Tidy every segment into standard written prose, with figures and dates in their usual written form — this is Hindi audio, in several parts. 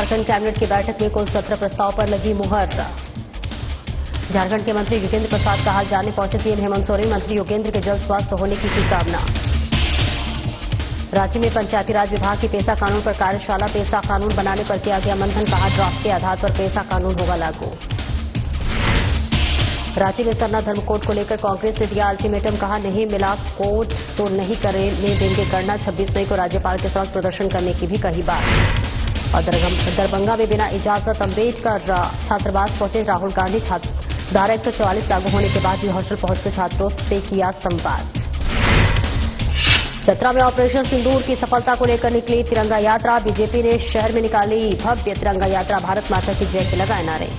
झारखंड कैबिनेट की बैठक में कुल 17 प्रस्ताव पर लगी मुहर। झारखंड के मंत्री योगेंद्र प्रसाद का हाल जानने पहुंचे सीएम हेमंत सोरेन। मंत्री योगेंद्र के जल्द स्वस्थ होने की कामना। राज्य में पंचायती राज विभाग की पेसा कानून पर कार्यशाला। पेसा कानून बनाने पर किया गया मंथन। कहा ड्राफ्ट के आधार पर पेसा कानून होगा लागू। राज्य में सरना धर्म कोड को लेकर कांग्रेस ने दिया अल्टीमेटम। कहा नहीं मिला कोड तो नहीं करने देंगे गणना। 26 मई को राज्यपाल के समक्ष प्रदर्शन करने की भी कही बात। और दरभंगा में बिना इजाजत अम्बेडकर छात्रावास पहुंचे राहुल गांधी। धारा 144 लागू होने के बाद भी हॉस्टल पहुंचकर छात्रों से किया संवाद। चतरा में ऑपरेशन सिंदूर की सफलता को लेकर निकली तिरंगा यात्रा। बीजेपी ने शहर में निकाली भव्य तिरंगा यात्रा। भारत माता की जय के लगाए नारे।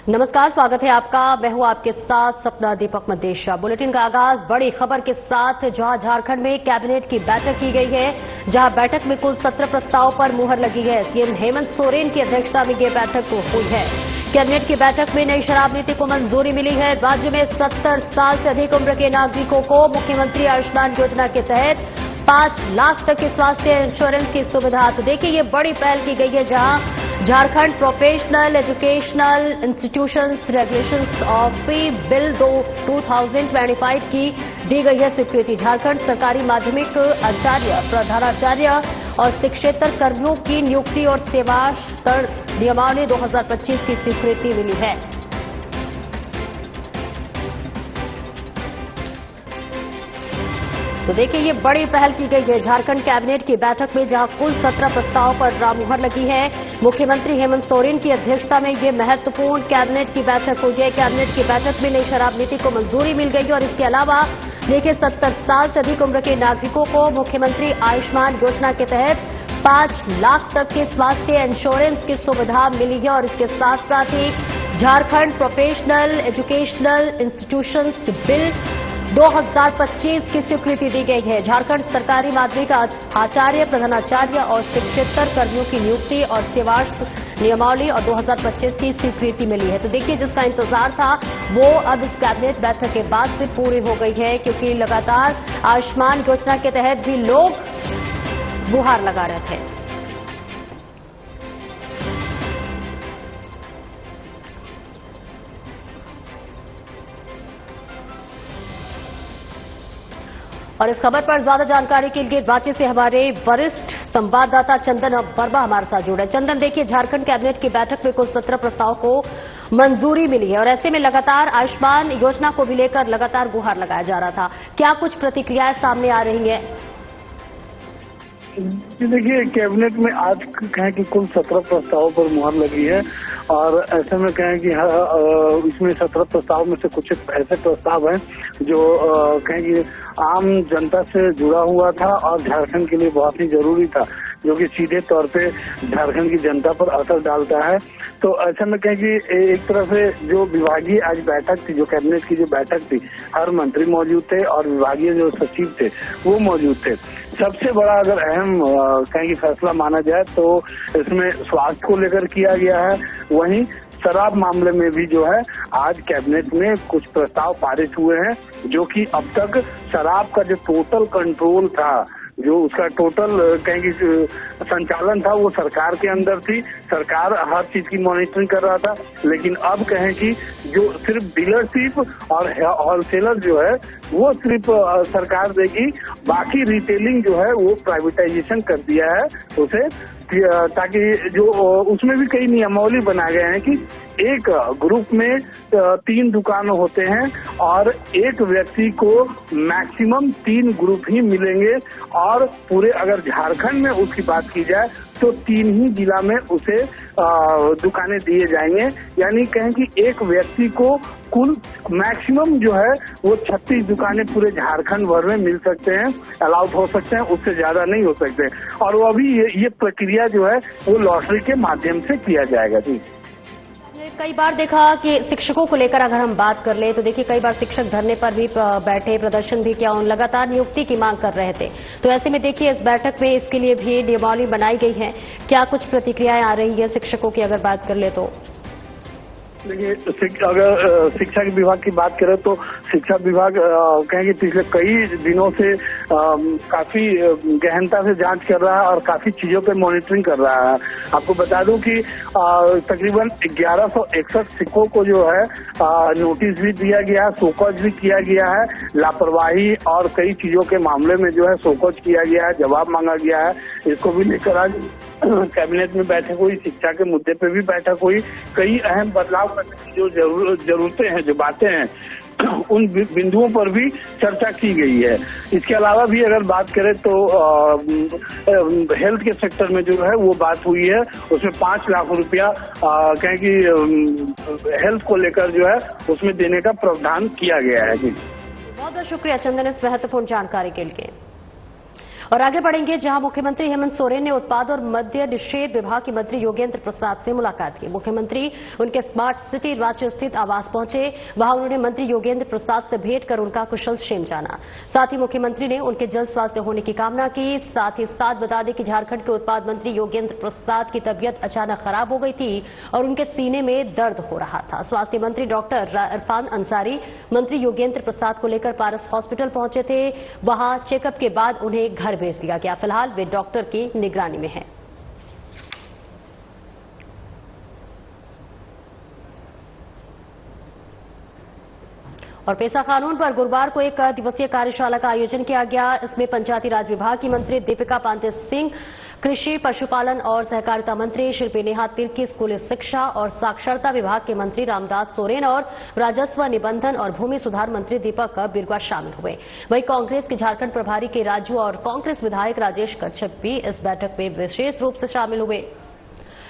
नमस्कार, स्वागत है आपका। मैं हूं आपके साथ सपना दीपक मदेशा। बुलेटिन का आगाज बड़ी खबर के साथ, जहां झारखंड में कैबिनेट की बैठक की गई है, जहां बैठक में कुल 17 प्रस्ताव पर मुहर लगी है। सीएम हेमंत सोरेन की अध्यक्षता में यह बैठक हुई है। कैबिनेट की बैठक में नई शराब नीति को मंजूरी मिली है। राज्य में 70 साल से अधिक उम्र के नागरिकों को मुख्यमंत्री आयुष्मान योजना के तहत 5 लाख तक की स्वास्थ्य इंश्योरेंस की सुविधा। तो देखिए, ये बड़ी पहल की गई है, जहां Jharkhand professional educational institutions regulations of fee bill 2025 की दी गई है स्वीकृति। झारखंड सरकारी माध्यमिक आचार्य, प्रधानाचार्य और शिक्षेतर कर्मियों की नियुक्ति और सेवा स्तर नियमावली 2025 की स्वीकृति मिली है। तो देखिए, ये बड़ी पहल की गई है झारखंड कैबिनेट की बैठक में, जहां कुल 17 प्रस्ताव पर मुहर लगी है। मुख्यमंत्री हेमंत सोरेन की अध्यक्षता में ये महत्वपूर्ण कैबिनेट की बैठक हुई है। कैबिनेट की बैठक में नई शराब नीति को मंजूरी मिल गई है और इसके अलावा देखिए, 70 साल से अधिक उम्र के नागरिकों को मुख्यमंत्री आयुष्मान योजना के तहत 5 लाख तक के स्वास्थ्य इंश्योरेंस की सुविधा मिली है। और इसके साथ साथ ही Jharkhand professional educational institutions bill 2025 की स्वीकृति दी गई है। झारखंड सरकारी माध्यमिक आचार्य, प्रधानाचार्य और शिक्षेतर कर्मियों की नियुक्ति और सेवार्थ नियमावली और 2025 की स्वीकृति मिली है। तो देखिए, जिसका इंतजार था वो अब इस कैबिनेट बैठक के बाद से पूरी हो गई है, क्योंकि लगातार आयुष्मान योजना के तहत भी लोग गुहार लगा रहे थे। और इस खबर पर ज्यादा जानकारी के लिए रांची से हमारे वरिष्ठ संवाददाता चंदन वर्मा हमारे साथ जुड़े। चंदन, देखिए, झारखंड कैबिनेट की बैठक में कुल 17 प्रस्ताव को मंजूरी मिली है और ऐसे में लगातार आयुष्मान योजना को भी लेकर लगातार गुहार लगाया जा रहा था। क्या कुछ प्रतिक्रियाएं सामने आ रही हैं? देखिए, कैबिनेट में आज कहें कि कुल 17 प्रस्तावों पर मुहर लगी है और ऐसे में कहें कि इसमें 17 प्रस्ताव में से कुछ ऐसे प्रस्ताव हैं जो कहें कि आम जनता से जुड़ा हुआ था और झारखंड के लिए बहुत ही जरूरी था, जो कि सीधे तौर पे झारखंड की जनता पर असर डालता है। तो ऐसे में कहें कि एक तरह से जो विभागीय आज बैठक थी, जो कैबिनेट की जो बैठक थी, हर मंत्री मौजूद थे और विभागीय जो सचिव थे वो मौजूद थे। सबसे बड़ा अगर अहम कहें कि फैसला माना जाए तो इसमें स्वास्थ्य को लेकर किया गया है। वहीं शराब मामले में भी जो है आज कैबिनेट में कुछ प्रस्ताव पारित हुए हैं, जो कि अब तक शराब का जो टोटल कंट्रोल था, जो उसका टोटल कहें कि संचालन था, वो सरकार के अंदर थी। सरकार हर चीज की मॉनिटरिंग कर रहा था, लेकिन अब कहें कि जो सिर्फ डीलरशिप और होलसेलर जो है वो सिर्फ सरकार देगी, बाकी रिटेलिंग जो है वो प्राइवेटाइजेशन कर दिया है उसे, ताकि जो उसमें भी कई नियमावली बनाए गए हैं कि एक ग्रुप में 3 दुकान होते हैं और एक व्यक्ति को मैक्सिमम 3 ग्रुप ही मिलेंगे और पूरे अगर झारखंड में उसकी बात की जाए तो 3 ही जिला में उसे दुकानें दिए जाएंगे। यानी कहें कि एक व्यक्ति को कुल मैक्सिमम जो है वो 36 दुकानें पूरे झारखंड भर में मिल सकते हैं, अलाउड हो सकते हैं, उससे ज्यादा नहीं हो सकते। और वो अभी ये प्रक्रिया जो है वो लॉटरी के माध्यम से किया जाएगा। जी, कई बार देखा कि शिक्षकों को लेकर अगर हम बात कर ले तो देखिए, कई बार शिक्षक धरने पर भी बैठे, प्रदर्शन भी किया, लगातार नियुक्ति की मांग कर रहे थे। तो ऐसे में देखिए, इस बैठक में इसके लिए भी नियमावली बनाई गई है। क्या कुछ प्रतिक्रियाएं आ रही है शिक्षकों की अगर बात कर ले तो? देखिए, अगर शिक्षा विभाग की बात करें तो शिक्षा विभाग कहेंगे पिछले कई दिनों से काफी गहनता से जांच कर रहा है और काफी चीजों पे मॉनिटरिंग कर रहा है। आपको बता दूं कि तकरीबन 1161 शिक्षकों को जो है नोटिस भी दिया गया है, शोकॉज भी किया गया है। लापरवाही और कई चीजों के मामले में जो है शोकॉज किया गया है, जवाब मांगा गया है। इसको भी लेकर आज कैबिनेट में बैठक हुई, शिक्षा के मुद्दे पे भी बैठक हुई। कई अहम बदलाव करने की जो जरूरतें हैं, जो बातें हैं, उन बिंदुओं पर भी चर्चा की गई है। इसके अलावा भी अगर बात करें तो हेल्थ के सेक्टर में जो है वो बात हुई है, उसमें 5 लाख रुपया कहें कि हेल्थ को लेकर जो है उसमें देने का प्रावधान किया गया है। बहुत बहुत शुक्रिया चंदन इस महत्वपूर्ण जानकारी के लिए। और आगे बढ़ेंगे जहां मुख्यमंत्री हेमंत सोरेन ने उत्पाद और मद्य निषेध विभाग के मंत्री योगेंद्र प्रसाद से मुलाकात की। मुख्यमंत्री उनके स्मार्ट सिटी राज्य स्थित आवास पहुंचे। वहां उन्होंने मंत्री योगेंद्र प्रसाद से भेंट कर उनका कुशल क्षेम जाना। साथ ही मुख्यमंत्री ने उनके जल्द स्वास्थ्य होने की कामना की। साथ ही साथ बता दें कि झारखंड के उत्पाद मंत्री योगेंद्र प्रसाद की तबियत अचानक खराब हो गई थी और उनके सीने में दर्द हो रहा था। स्वास्थ्य मंत्री डॉक्टर इरफान अंसारी मंत्री योगेंद्र प्रसाद को लेकर पारस हॉस्पिटल पहुंचे थे। वहां चेकअप के बाद उन्हें घर भेज दिया गया। फिलहाल वे डॉक्टर की निगरानी में हैं। और पेसा कानून पर गुरुवार को एक दिवसीय कार्यशाला का आयोजन किया गया। इसमें पंचायती राज विभाग की मंत्री दीपिका पांडे सिंह, कृषि पशुपालन और सहकारिता मंत्री शिल्पी नेहा तिर्की, स्कूली शिक्षा और साक्षरता विभाग के मंत्री रामदास सोरेन और राजस्व निबंधन और भूमि सुधार मंत्री दीपक बिरुआ शामिल हुए। वहीं कांग्रेस के झारखंड प्रभारी के राजू और कांग्रेस विधायक राजेश कच्छप भी इस बैठक में विशेष रूप से शामिल हुए।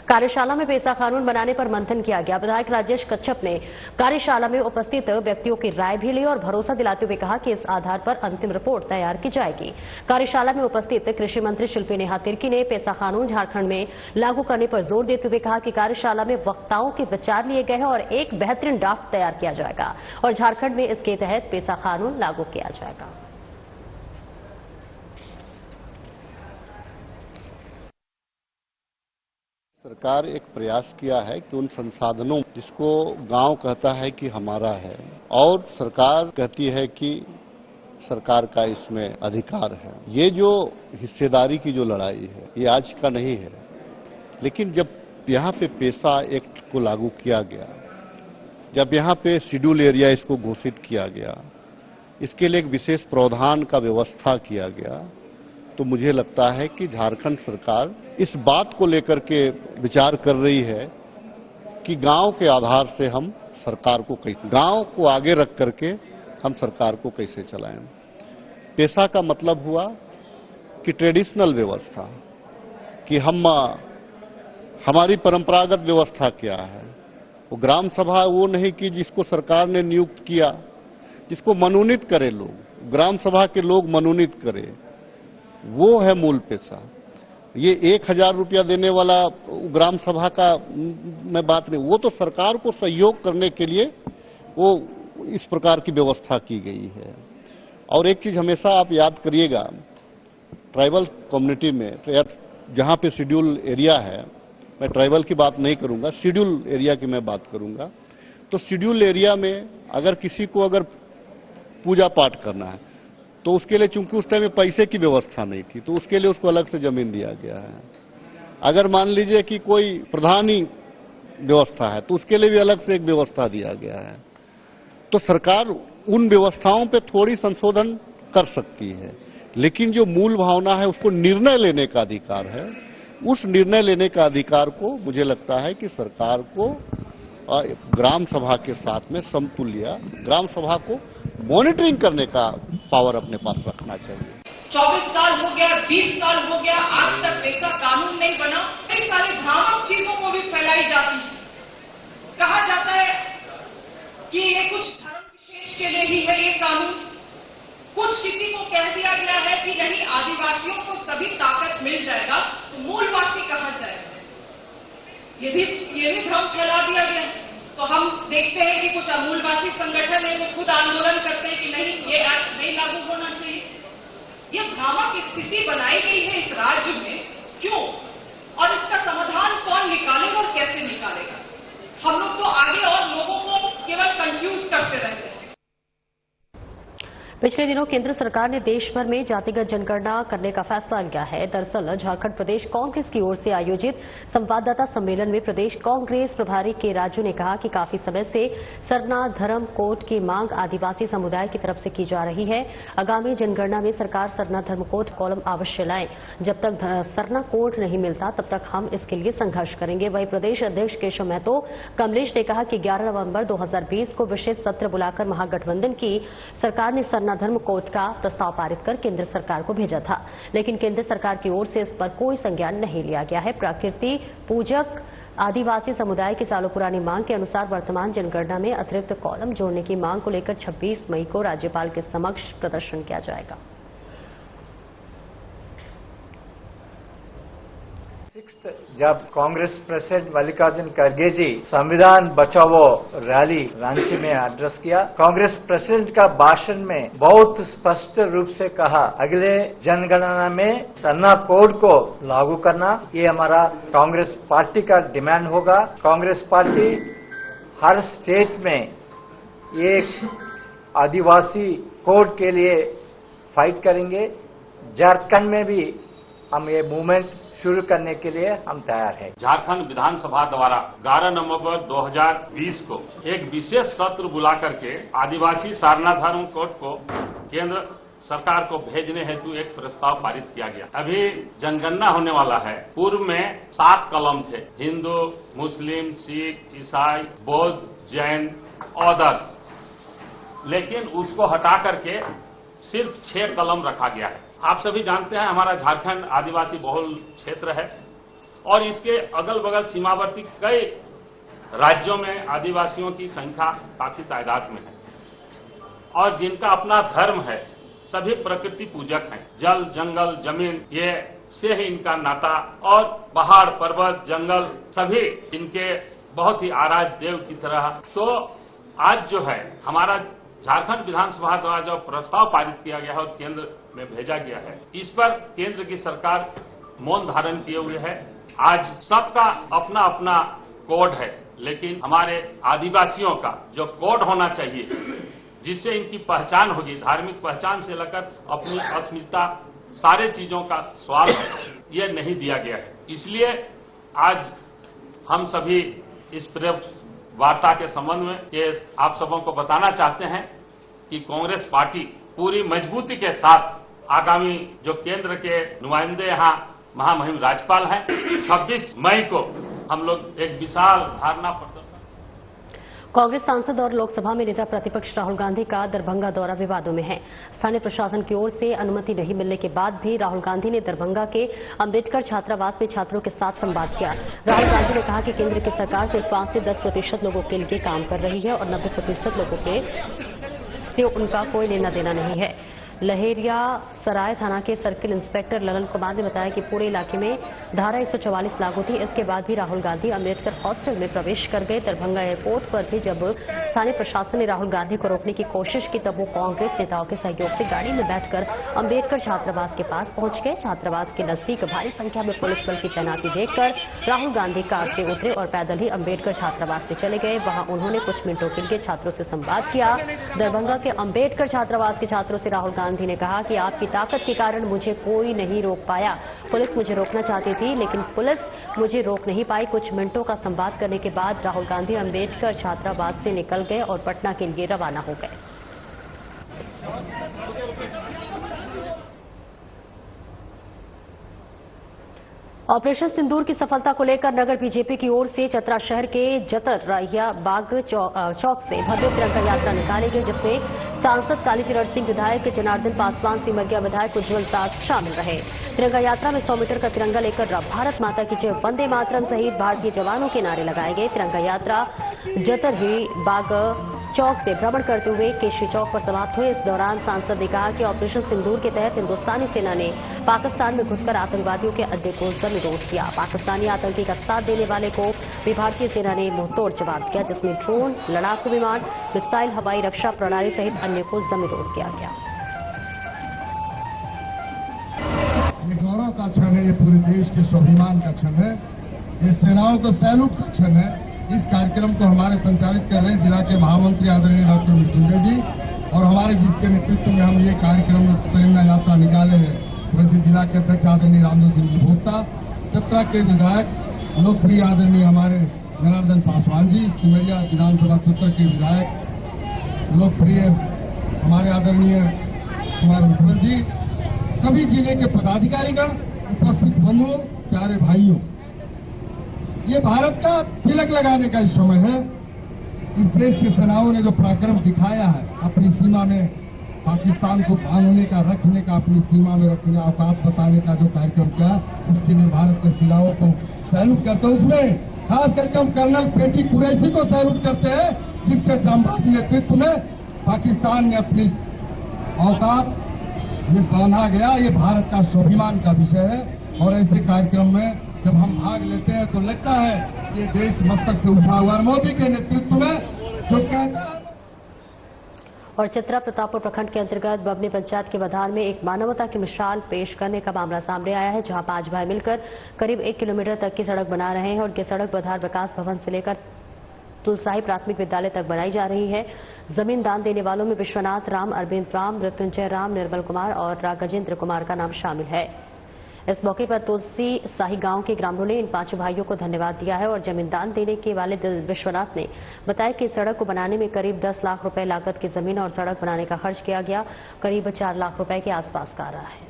कार्यशाला में पेसा कानून बनाने पर मंथन किया गया। विधायक राजेश कच्छप ने कार्यशाला में उपस्थित व्यक्तियों की राय भी ली और भरोसा दिलाते हुए कहा कि इस आधार पर अंतिम रिपोर्ट तैयार की जाएगी। कार्यशाला में उपस्थित कृषि मंत्री शिल्पी नेहा तिर्की ने पेसा कानून झारखंड में लागू करने पर जोर देते हुए कहा कि कार्यशाला में वक्ताओं के विचार लिए गए हैं और एक बेहतरीन ड्राफ्ट तैयार किया जाएगा और झारखंड में इसके तहत पेसा कानून लागू किया जाएगा। सरकार एक प्रयास किया है कि उन संसाधनों जिसको गांव कहता है कि हमारा है और सरकार कहती है कि सरकार का इसमें अधिकार है। ये जो हिस्सेदारी की जो लड़ाई है ये आज का नहीं है, लेकिन जब यहाँ पे पेसा एक्ट को लागू किया गया, जब यहाँ पे शेड्यूल एरिया इसको घोषित किया गया, इसके लिए एक विशेष प्रावधान का व्यवस्था किया गया, तो मुझे लगता है कि झारखंड सरकार इस बात को लेकर के विचार कर रही है कि गांव के आधार से हम सरकार को कैसे, गांव को आगे रख करके हम सरकार को कैसे चलाएं। पेशा का मतलब हुआ कि ट्रेडिशनल व्यवस्था, कि हमारी परंपरागत व्यवस्था क्या है। वो ग्राम सभा वो नहीं कि जिसको सरकार ने नियुक्त किया, जिसको मनोनीत करे लोग, ग्राम सभा के लोग मनोनीत करे, वो है मूल पेशा। ये 1000 रुपया देने वाला ग्राम सभा का मैं बात नहीं, वो तो सरकार को सहयोग करने के लिए वो इस प्रकार की व्यवस्था की गई है। और एक चीज हमेशा आप याद करिएगा, ट्राइबल कम्युनिटी में जहां पे शेड्यूल एरिया है, मैं ट्राइबल की बात नहीं करूंगा, शेड्यूल एरिया की मैं बात करूंगा, तो शेड्यूल एरिया में अगर किसी को अगर पूजा पाठ करना है तो उसके लिए, चूंकि उस टाइम में पैसे की व्यवस्था नहीं थी, तो उसके लिए उसको अलग से जमीन दिया गया है। अगर मान लीजिए कि कोई प्रधानी व्यवस्था है तो उसके लिए भी अलग से एक व्यवस्था दिया गया है। तो सरकार उन व्यवस्थाओं पे थोड़ी संशोधन कर सकती है, लेकिन जो मूल भावना है उसको निर्णय लेने का अधिकार है, उस निर्णय लेने का अधिकार को मुझे लगता है कि सरकार को ग्राम सभा के साथ में समतुल्य ग्राम सभा को मॉनिटरिंग करने का पावर अपने पास रखना चाहिए। 24 साल हो गया, 20 साल हो गया, आज तक पेशा कानून नहीं बना। कई सारी भ्रामक चीजों को भी फैलाई जाती है। कहा जाता है कि ये कुछ धर्म विशेष के लिए ही है ये कानून, कुछ किसी को कह दिया गया है कि नहीं आदिवासियों को सभी ताकत मिल जाएगा तो मूलवासी कहा जाएगा। ये भी भ्रम फैला दिया गया। तो हम देखते हैं कि कुछ मूलवासी संगठन है जो खुद आंदोलन करते हैं कि नहीं ये एक्ट नहीं लागू होना चाहिए। ये भ्रामक स्थिति बनाई गई है इस राज्य में, क्यों और इसका समाधान कौन निकालेगा और कैसे निकालेगा? हम लोग तो आगे और पिछले दिनों केंद्र सरकार ने देश भर में जातिगत जनगणना करने का फैसला लिया है। दरअसल झारखंड प्रदेश कांग्रेस की ओर से आयोजित संवाददाता सम्मेलन में प्रदेश कांग्रेस प्रभारी के राजू ने कहा कि काफी समय से सरना धर्म कोड की मांग आदिवासी समुदाय की तरफ से की जा रही है। आगामी जनगणना में सरकार सरना धर्म कोड कॉलम अवश्य लाए। जब तक सरना कोड नहीं मिलता तब तक हम इसके लिए संघर्ष करेंगे। वहीं प्रदेश अध्यक्ष केशव महतो कमलेश ने कहा कि 11 नवंबर 2020 को विशेष सत्र बुलाकर महागठबंधन की सरकार ने सरना धर्म कोड का प्रस्ताव पारित कर केंद्र सरकार को भेजा था, लेकिन केंद्र सरकार की ओर से इस पर कोई संज्ञान नहीं लिया गया है। प्रकृति पूजक आदिवासी समुदाय की सालों पुरानी मांग के अनुसार वर्तमान जनगणना में अतिरिक्त कॉलम जोड़ने की मांग को लेकर 26 मई को राज्यपाल के समक्ष प्रदर्शन किया जाएगा। जब कांग्रेस प्रेसिडेंट मल्लिकार्जुन खड़गे जी संविधान बचाओ रैली रांची में एड्रेस किया, कांग्रेस प्रेसिडेंट का भाषण में बहुत स्पष्ट रूप से कहा अगले जनगणना में सरना कोड को लागू करना, ये हमारा कांग्रेस पार्टी का डिमांड होगा। कांग्रेस पार्टी हर स्टेट में एक आदिवासी कोड के लिए फाइट करेंगे। झारखंड में भी हम ये मूवमेंट शुरू करने के लिए हम तैयार हैं। झारखंड विधानसभा द्वारा 11 नवंबर 2020 को एक विशेष सत्र बुला करके आदिवासी सरना धर्म कोड को केंद्र सरकार को भेजने हेतु एक प्रस्ताव पारित किया गया। अभी जनगणना होने वाला है। पूर्व में 7 कलम थे, हिंदू, मुस्लिम, सिख, ईसाई, बौद्ध, जैन, अदर्स, लेकिन उसको हटा करके सिर्फ 6 कलम रखा गया है। आप सभी जानते हैं हमारा झारखंड आदिवासी बहुल क्षेत्र है और इसके अगल बगल सीमावर्ती कई राज्यों में आदिवासियों की संख्या काफी तादाद में है और जिनका अपना धर्म है, सभी प्रकृति पूजक हैं। जल, जंगल, जमीन ये से ही इनका नाता और पहाड़, पर्वत, जंगल सभी इनके बहुत ही आराध्य देव की तरह। तो आज जो है हमारा झारखंड विधानसभा द्वारा जो प्रस्ताव पारित किया गया है और केंद्र में भेजा गया है, इस पर केंद्र की सरकार मौन धारण किए हुए है। आज सबका अपना अपना कोड है, लेकिन हमारे आदिवासियों का जो कोड होना चाहिए जिससे इनकी पहचान होगी, धार्मिक पहचान से लेकर अपनी अस्मिता सारे चीजों का स्वाद, ये नहीं दिया गया है। इसलिए आज हम सभी इस वार्ता के संबंध में ये आप सबों को बताना चाहते हैं कि कांग्रेस पार्टी पूरी मजबूती के साथ आगामी जो केंद्र के नुमाइंदे यहाँ महामहिम राज्यपाल हैं, 26 मई को हम लोग एक विशाल धारणा प्रदर्शन। कांग्रेस सांसद और लोकसभा में नेता प्रतिपक्ष राहुल गांधी का दरभंगा दौरा विवादों में है। स्थानीय प्रशासन की ओर से अनुमति नहीं मिलने के बाद भी राहुल गांधी ने दरभंगा के अंबेडकर छात्रावास में छात्रों के साथ संवाद किया। राहुल गांधी ने कहा कि केंद्र की सरकार सिर्फ 5 से 10% लोगों के लिए काम कर रही है और 90% लोगों से उनका कोई लेना देना नहीं है। लहेरिया सराय थाना के सर्किल इंस्पेक्टर ललन कुमार ने बताया कि पूरे इलाके में धारा 144 लागू थी। इसके बाद भी राहुल गांधी अम्बेडकर हॉस्टल में प्रवेश कर गए। दरभंगा एयरपोर्ट पर भी जब स्थानीय प्रशासन ने राहुल गांधी को रोकने की कोशिश की तब वो कांग्रेस नेताओं के सहयोग से गाड़ी में बैठकर अम्बेडकर छात्रावास के पास पहुंच गए। छात्रावास के नजदीक भारी संख्या में पुलिस बल की तैनाती देखकर राहुल गांधी कार से उतरे और पैदल ही अम्बेडकर छात्रावास में चले गए। वहां उन्होंने कुछ मिनटों के लिए छात्रों से संवाद किया। दरभंगा के अम्बेडकर छात्रावास के छात्रों से राहुल गांधी ने कहा कि आपकी ताकत के कारण मुझे कोई नहीं रोक पाया। पुलिस मुझे रोकना चाहती थी लेकिन पुलिस मुझे रोक नहीं पाई। कुछ मिनटों का संवाद करने के बाद राहुल गांधी अम्बेडकर छात्रावास से निकल गए और पटना के लिए रवाना हो गए। ऑपरेशन सिंदूर की सफलता को लेकर नगर बीजेपी की ओर से चतरा शहर के जतर राहिया बाग चौक से भव्य तिरंगा यात्रा निकाली गई, जिसमें सांसद कालीचरण सिंह, विधायक जनार्दन पासवान, सिमरिया विधायक उज्जवल दास शामिल रहे। तिरंगा यात्रा में 100 मीटर का तिरंगा लेकर भारत माता की जय, वंदे मातरम सहित भारतीय जवानों के नारे लगाए गए। तिरंगा यात्रा जतर ही बाग चौक से भ्रमण करते हुए केशरी चौक पर समाप्त हुए। इस दौरान सांसद ने कहा कि ऑपरेशन सिंदूर के तहत हिंदुस्तानी सेना ने पाकिस्तान में घुसकर आतंकवादियों के अड्डे को जमींदोज किया। पाकिस्तानी आतंकी का साथ देने वाले को भी भारतीय सेना ने मुंहतोड़ जवाब दिया, जिसमें ड्रोन, लड़ाकू विमान, मिसाइल, हवाई रक्षा प्रणाली सहित अन्य को जमींदोज किया गया। ये गौरव का क्षण है, ये पूरे देश के स्वाभिमान का क्षण है, ये सेनाओं का सैल्यूट का क्षण है। इस कार्यक्रम को हमारे संचालित कर रहे हैं जिला के महामंत्री आदरणीय डॉक्टर मृत्युंजय जी, और हमारे जिसके नेतृत्व में हम ये कार्यक्रम प्रेरणा यात्रा निकाले हैं, वैसे जिला के अध्यक्ष आदरणीय रामदेव सिंह जी भोक्ता, चतरा के विधायक लोकप्रिय आदरणीय हमारे जनार्दन पासवान जी, सिमरिया विधानसभा क्षेत्र के विधायक लोकप्रिय हमारे आदरणीय कुमार मुखर्जी जी, सभी जिले के पदाधिकारीगण, उपस्थित हम लोग, प्यारे भाइयों, ये भारत का तिलक लगाने का समय है। इस देश के सेनाओं ने जो पराक्रम दिखाया है, अपनी सीमा में पाकिस्तान को बांधने का, रखने का, अपनी सीमा में रखने, औकात बताने का जो कार्यक्रम किया, उसके लिए भारत के सेनाओं को सैल्यूट करते हैं। उसमें खास करके हम कर्नल पेटी कुरैशी को सैल्यूट करते हैं, जिसके जांबाज नेतृत्व में पाकिस्तान ने अपनी औकात में बांधा गया। ये भारत का स्वाभिमान का विषय है और ऐसे कार्यक्रम में जब हम भाग लेते हैं तो लगता है ये देश मस्तक से उठा हुआ है मोदी के नेतृत्व में, जो कहता है। और चतरा प्रतापपुर प्रखंड के अंतर्गत बबनी पंचायत के बधार में एक मानवता की मिसाल पेश करने का मामला सामने आया है, जहां 5 भाई मिलकर करीब 1 किलोमीटर तक की सड़क बना रहे हैं और ये सड़क बधार विकास भवन से लेकर तुलसाही प्राथमिक विद्यालय तक बनाई जा रही है। जमीन दान देने वालों में विश्वनाथ राम, अरविंद राम, मृत्युंजय राम, निर्मल कुमार और गजेंद्र कुमार का नाम शामिल है। इस मौके पर तुलसी शाही गांव के ग्रामीणों ने इन 5 भाइयों को धन्यवाद दिया है और जमीन दान देने के वाले विश्वनाथ ने बताया कि सड़क को बनाने में करीब 10 लाख रुपए लागत की जमीन और सड़क बनाने का खर्च किया गया, करीब 4 लाख रुपए के आसपास का आ रहा है।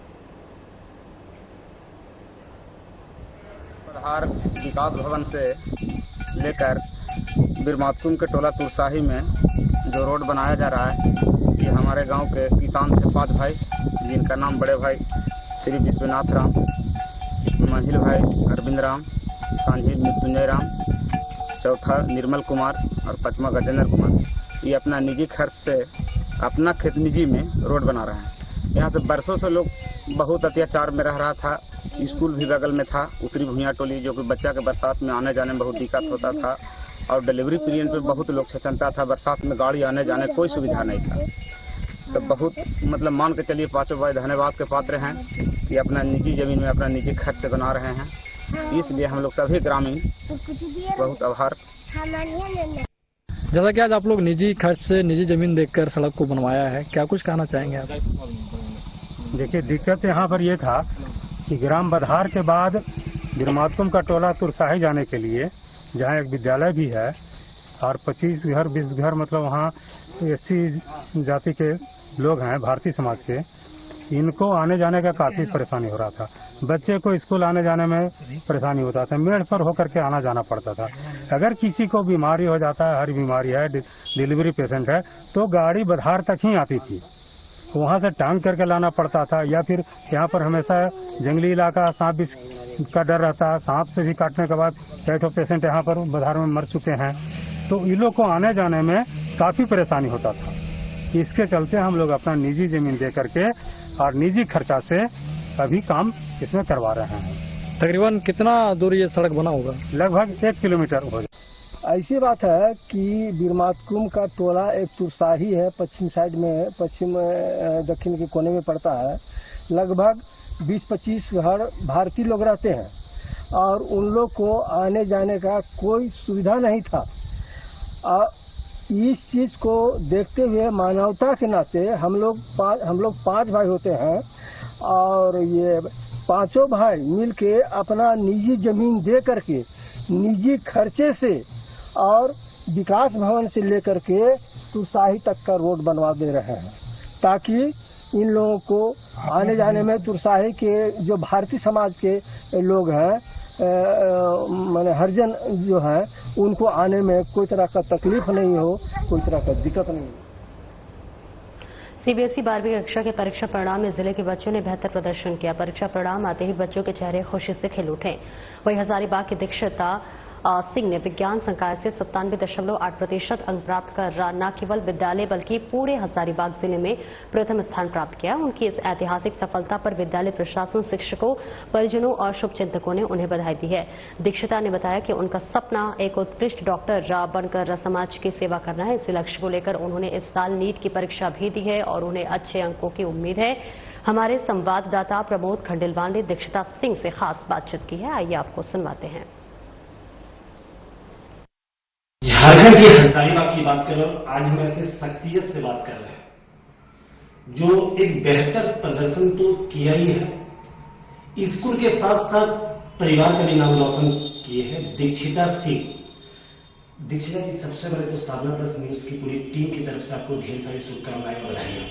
बधार विकास भवन से लेकर बिरमातुम के टोला तुरसाही में जो रोड बनाया जा रहा है, ये हमारे गांव के किसान थे 5 भाई, जिनका नाम बड़े भाई श्री विश्वनाथ राम, महिल भाई अरविंद राम, सांझी मृत्युंजय राम, चौथा निर्मल कुमार और 5वां गजेंद्र कुमार। ये अपना निजी खर्च से अपना खेत निजी में रोड बना रहे हैं। यहाँ से बरसों से लोग बहुत अत्याचार में रह रहा था, स्कूल भी बगल में था, उत्तरी भुइयाँ टोली, जो कि बच्चा के बरसात में आने जाने में बहुत दिक्कत होता था और डिलीवरी पीरियड पे बहुत लोग छचनता था, बरसात में गाड़ी आने जाने कोई सुविधा नहीं था। तो बहुत मतलब मान के चलिए 5 भाई धन्यवाद के पात्र हैं कि अपना निजी जमीन में अपना निजी खर्च से बना रहे हैं, इसलिए हम लोग सभी ग्रामीण बहुत आभार। जैसा कि आज आप लोग निजी खर्च से निजी जमीन देखकर सड़क को बनवाया है, क्या कुछ कहना चाहेंगे आप? देखिए, दिक्कत यहाँ पर ये था कि ग्राम बधार के बाद बिरमातुम का टोला तुरसाही जाने के लिए, जहाँ एक विद्यालय भी है और 25 घर 20 घर मतलब वहाँ SC जाति के लोग हैं, भारतीय समाज के, इनको आने जाने का काफी परेशानी हो रहा था। बच्चे को स्कूल आने जाने में परेशानी होता था, मेड़ पर होकर के आना जाना पड़ता था। अगर किसी को बीमारी हो जाता है, हर बीमारी है, डिलीवरी पेशेंट है, तो गाड़ी बधार तक ही आती थी, वहाँ से टांग करके लाना पड़ता था। या फिर यहाँ पर हमेशा जंगली इलाका, सांप भी का डर रहता है, सांप से भी काटने के बाद कई ठो पेशेंट यहाँ पर बधार में मर चुके हैं, तो इन लोग को आने जाने में काफी परेशानी होता था। इसके चलते हम लोग अपना निजी जमीन दे करके और निजी खर्चा से अभी काम इसमें करवा रहे हैं। तकरीबन कितना दूर ये सड़क बना होगा? लगभग 1 किलोमीटर हो जाए। ऐसी बात है कि बिरमातुम का टोला एक तुरसाही है, पश्चिम साइड में, पश्चिम दक्षिण के कोने में पड़ता है। लगभग 20-25 घर भारतीय लोग रहते हैं और उन लोग को आने जाने का कोई सुविधा नहीं था। इस चीज को देखते हुए मानवता के नाते हम लोग 5 भाई होते हैं और ये 5 भाई मिलके अपना निजी जमीन दे करके निजी खर्चे से और विकास भवन से लेकर के तुरसाही तक का रोड बनवा दे रहे हैं, ताकि इन लोगों को आने जाने में, तुरसाही के जो भारतीय समाज के लोग हैं, माने हरिजन जो है, उनको आने में कोई तरह का तकलीफ नहीं हो, कोई तरह का दिक्कत नहीं हो। CBSE 12वीं कक्षा के परीक्षा परिणाम में जिले के बच्चों ने बेहतर प्रदर्शन किया। परीक्षा परिणाम आते ही बच्चों के चेहरे खुशी से खिल उठे। वहीं हजारीबाग की दीक्षिता सिंह ने विज्ञान संकाय से 97.8% अंक प्राप्त कर न केवल विद्यालय बल्कि पूरे हजारीबाग जिले में प्रथम स्थान प्राप्त किया। उनकी इस ऐतिहासिक सफलता पर विद्यालय प्रशासन, शिक्षकों, परिजनों और शुभचिंतकों ने उन्हें बधाई दी है। दीक्षिता ने बताया कि उनका सपना एक उत्कृष्ट डॉक्टर बनकर समाज की सेवा करना है। इस लक्ष्य को लेकर उन्होंने इस साल नीट की परीक्षा भी दी है और उन्हें अच्छे अंकों की उम्मीद है। हमारे संवाददाता प्रमोद खंडेलवाल ने दीक्षिता सिंह से खास बातचीत की है, आइए आपको सुनवाते हैं। झारखंड की हजारीबाग की बात करें, आज हम ऐसे शख्सियत से बात कर रहे हैं जो एक बेहतर प्रदर्शन तो किया ही है, स्कूल के साथ साथ परिवार का भी नाम रोशन किए हैं। दीक्षिता सिंह, दीक्षिता की सबसे बड़े तो साधना प्लस न्यूज की पूरी टीम की तरफ से आपको ढेर सारी शुभकामनाएं और बधाइयां।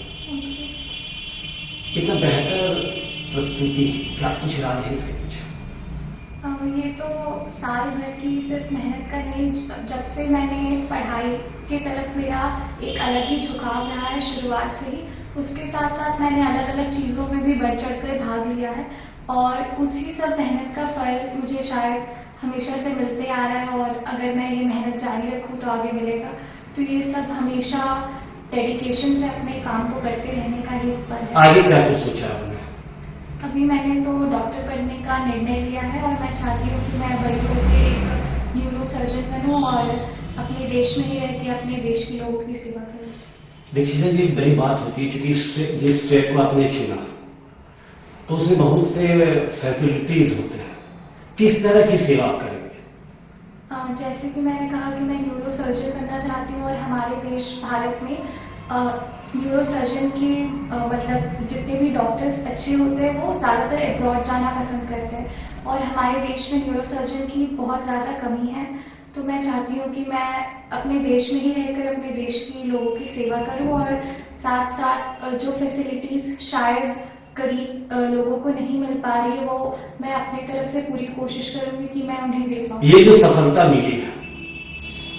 इतना बेहतर प्रस्तुति, क्या कुछ राज है इसके पीछे? ये तो साल भर की सिर्फ मेहनत का नहीं, जब से मैंने पढ़ाई की तरफ मेरा एक अलग ही झुकाव रहा है शुरुआत से ही, उसके साथ साथ मैंने अलग अलग चीजों में भी बढ़ चढ़कर भाग लिया है और उसी सब मेहनत का फल मुझे शायद हमेशा से मिलते आ रहा है और अगर मैं ये मेहनत जारी रखूं तो आगे मिलेगा। तो ये सब हमेशा डेडिकेशन से अपने काम को करते रहने का ही फल है। आगे क्या कुछ सोचा आपने? अभी मैंने तो डॉक्टर बनने का निर्णय लिया है और मैं चाहती हूँ कि मैं बड़ी होकर एक न्यूरो सर्जन बनूं और अपने देश में ही रह के अपने देश के लोगों की सेवा करूं। दीक्षिता जी, बड़ी बात होती है क्योंकि जिस ट्रैक को आपने चुना तो उसमें बहुत से फैसिलिटीज होते हैं, किस तरह की सेवा आप करेंगे? जैसे कि मैंने कहा कि मैं न्यूरो सर्जन बनना चाहती हूँ और हमारे देश भारत में न्यूरो सर्जन की मतलब जितने भी डॉक्टर्स अच्छे होते हैं वो ज्यादातर अब्रॉड जाना पसंद करते हैं और हमारे देश में न्यूरो सर्जन की बहुत ज्यादा कमी है। तो मैं चाहती हूँ कि मैं अपने देश में ही रहकर अपने देश के लोगों की सेवा करूँ और साथ साथ जो फैसिलिटीज शायद गरीब लोगों को नहीं मिल पा रही है वो मैं अपनी तरफ से पूरी कोशिश करूंगी कि मैं उन्हें दे पाऊँ। ये जो सफलता मिली है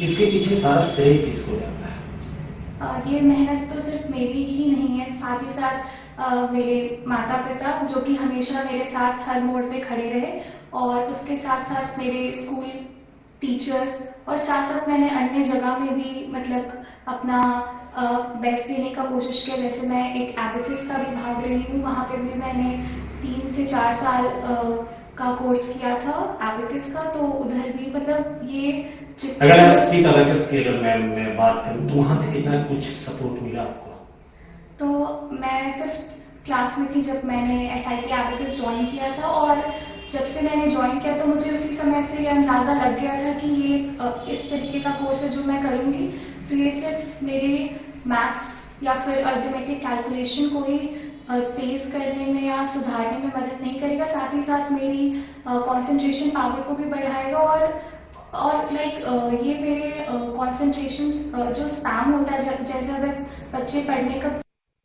इसके पीछे सारा श्रेय किसको जाता है? ये मेहनत तो सिर्फ मेरी ही नहीं है, साथ ही साथ मेरे माता पिता जो कि हमेशा मेरे साथ हर मोड़ पे खड़े रहे और उसके साथ साथ मेरे स्कूल टीचर्स और साथ साथ मैंने अन्य जगह में भी मतलब अपना बेस्ट देने का कोशिश किया। जैसे मैं एक एबेकस का भी भाग रही हूँ, वहाँ पे भी मैंने 3 से 4 साल का कोर्स किया था एबेकस का, तो उधर भी मतलब ये अगर सीट एबेकस की अगर मैं बात करूँ तो वहाँ से कितना कुछ सपोर्ट मिला आपको? तो मैं 5th क्लास में थी जब मैंने SIT एबेकस ज्वाइन किया था और जब से मैंने ज्वाइन किया तो मुझे उसी समय से ये अंदाजा लग गया था कि ये इस तरीके का कोर्स है जो मैं करूंगी तो ये सिर्फ मेरे मैथ्स या फिर अरिथमेटिक कैलकुलेशन को ही तेज करने में या सुधारने में मदद नहीं करेगा, साथ ही साथ मेरी कंसंट्रेशन पावर को भी बढ़ाएगा और लाइक ये मेरे कंसंट्रेशन जो स्पैन होता है जैसे अगर बच्चे पढ़ने का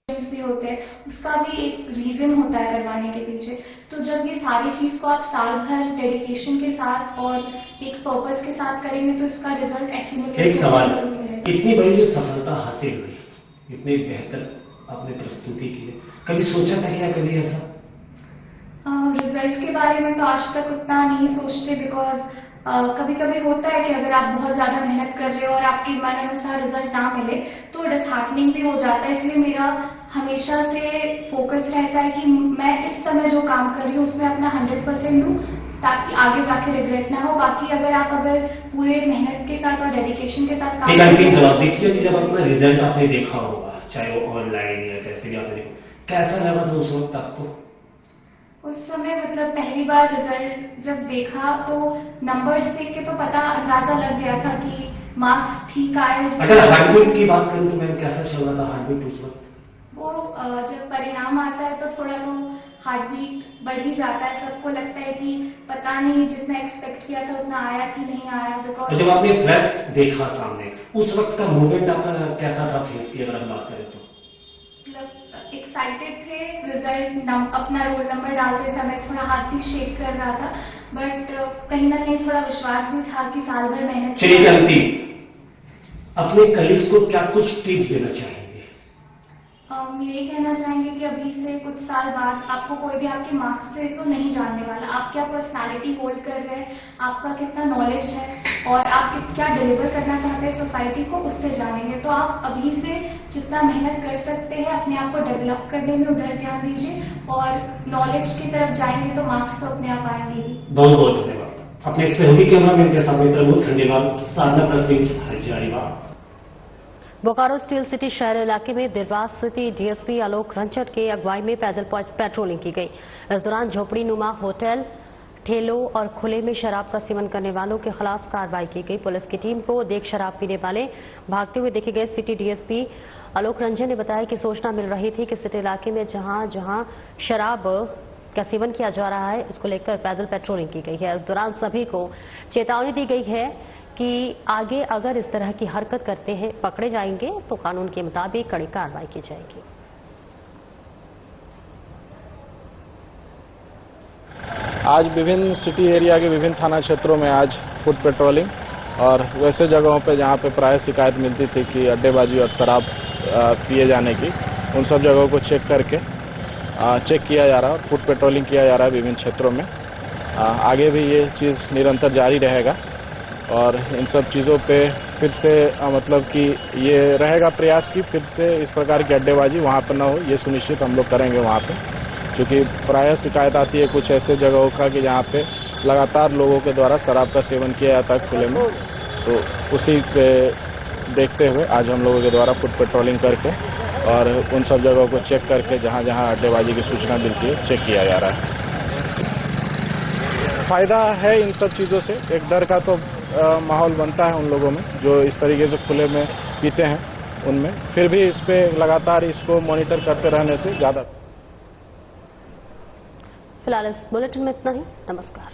भी होते हैं उसका भी एक रीजन होता है करवाने के पीछे। तो जब ये सारी चीज को आप साल भर डेडिकेशन के साथ और एक पर्पस के साथ करेंगे तो इसका रिजल्ट एक्यूमुलेट। एक सवाल, इतनी बड़ी जो सफलता हासिल हुई, इतनी बेहतर आपने प्रस्तुति की, कभी सोचा था क्या कभी ऐसा? रिजल्ट के बारे में तो आज तक उतना नहीं सोचते बिकॉज कभी कभी होता है कि अगर आप बहुत ज्यादा मेहनत कर रहे हो और आपके मन अनुसार रिजल्ट ना मिले तो डिसहार्टनिंग भी हो जाता है। इसलिए मेरा हमेशा से फोकस रहता है कि मैं इस समय जो काम कर रही हूँ उसमें अपना 100% दूं ताकि आगे जाके रिग्रेट ना हो। बाकी अगर पूरे मेहनत के साथ और डेडिकेशन के साथ काम जवाब देखिए कि जब अपना रिजल्ट आपने देखा होगा चाहे वो ऑनलाइन या कैसे भी आपने कैसा लगा था उस वक्त आपको? उस समय मतलब पहली बार रिजल्ट जब देखा तो नंबर्स देख के तो पता अंदाजा लग गया था कि मार्क्स ठीक आए। अगर हार्टबीट की बात करूं तो मैम कैसा चल रहा था हार्टबीट उस वक्त? वो जब परिणाम आता है तो थोड़ा तो हार्टबीट बढ़ ही जाता है, सबको लगता है कि पता नहीं जितना एक्सपेक्ट किया था उतना आया कि नहीं आया। तो जब आपने फ्लैक्स देखा सामने उस वक्त का मूवमेंट आपका कैसा था फेस की अगर हम बात करें तो? एक्साइटेड थे, रिजल्ट अपना रोल नंबर डालते समय थोड़ा हाथ भी शेक कर रहा था बट कहीं ना कहीं थोड़ा विश्वास भी था कि साल भर मेहनत। चलिए अंतिम, अपने कलीग्स को क्या कुछ टिप्स देना चाहेंगे? यही कहना चाहेंगे कि अभी से कुछ साल बाद आपको कोई भी आपके मार्क्स से तो नहीं जानने वाला, आप क्या पर्सनालिटी होल्ड कर रहे हैं, आपका कितना नॉलेज है और आप क्या डिलीवर करना चाहते हैं सोसाइटी को उससे जानेंगे। तो आप अभी से जितना मेहनत कर सकते हैं अपने आप को डेवलप करने में उधर ध्यान दीजिए और नॉलेज की तरफ जाएंगे तो मार्क्स तो अपने आप आएंगे ही। बहुत बहुत धन्यवाद। अपने सहयोगी कैमरामैन के साथ बहुत धन्यवाद। Sadhna plus Hazaribagh. Bokaro steel city शहर इलाके में देरवास सिटी डीएसपी आलोक रंचट के अगुवाई में पैदल पेट्रोलिंग की गई। इस दौरान झोपड़ी नुमा होटल ठेलों और खुले में शराब का सेवन करने वालों के खिलाफ कार्रवाई की गई। पुलिस की टीम को देख शराब पीने वाले भागते हुए देखे गए। सिटी डीएसपी आलोक रंजन ने बताया कि सूचना मिल रही थी कि सिटी इलाके में जहां जहां शराब का सेवन किया जा रहा है, इसको लेकर पैदल पेट्रोलिंग की गई है। इस दौरान सभी को चेतावनी दी गई है कि आगे अगर इस तरह की हरकत करते हैं पकड़े जाएंगे तो कानून के मुताबिक कड़ी कार्रवाई की जाएगी। आज विभिन्न सिटी एरिया के विभिन्न थाना क्षेत्रों में आज फुट पेट्रोलिंग और वैसे जगहों पे जहां पे प्राय शिकायत मिलती थी कि अड्डेबाजी और शराब पिए जाने की, उन सब जगहों को चेक करके चेक किया जा रहा है और फुट पेट्रोलिंग किया जा रहा है विभिन्न क्षेत्रों में। आगे भी ये चीज़ निरंतर जारी रहेगा और इन सब चीज़ों पे फिर से मतलब कि ये रहेगा प्रयास कि फिर से इस प्रकार की अड्डेबाजी वहाँ पर न हो, ये सुनिश्चित हम लोग करेंगे वहाँ पे, क्योंकि प्रायः शिकायत आती है कुछ ऐसे जगहों का कि जहाँ पे लगातार लोगों के द्वारा शराब का सेवन किया जाता है खुले में। तो उसी पे देखते हुए आज हम लोगों के द्वारा फुट पेट्रोलिंग करके और उन सब जगहों को चेक करके जहाँ जहाँ अड्डेबाजी की सूचना मिलती है चेक किया जा रहा है। फायदा है इन सब चीज़ों से, एक डर का तो माहौल बनता है उन लोगों में जो इस तरीके से खुले में पीते हैं उनमें, फिर भी इस पे लगातार इसको मॉनिटर करते रहने से ज़्यादा। फिलहाल इस बुलेटिन में इतना ही। नमस्कार।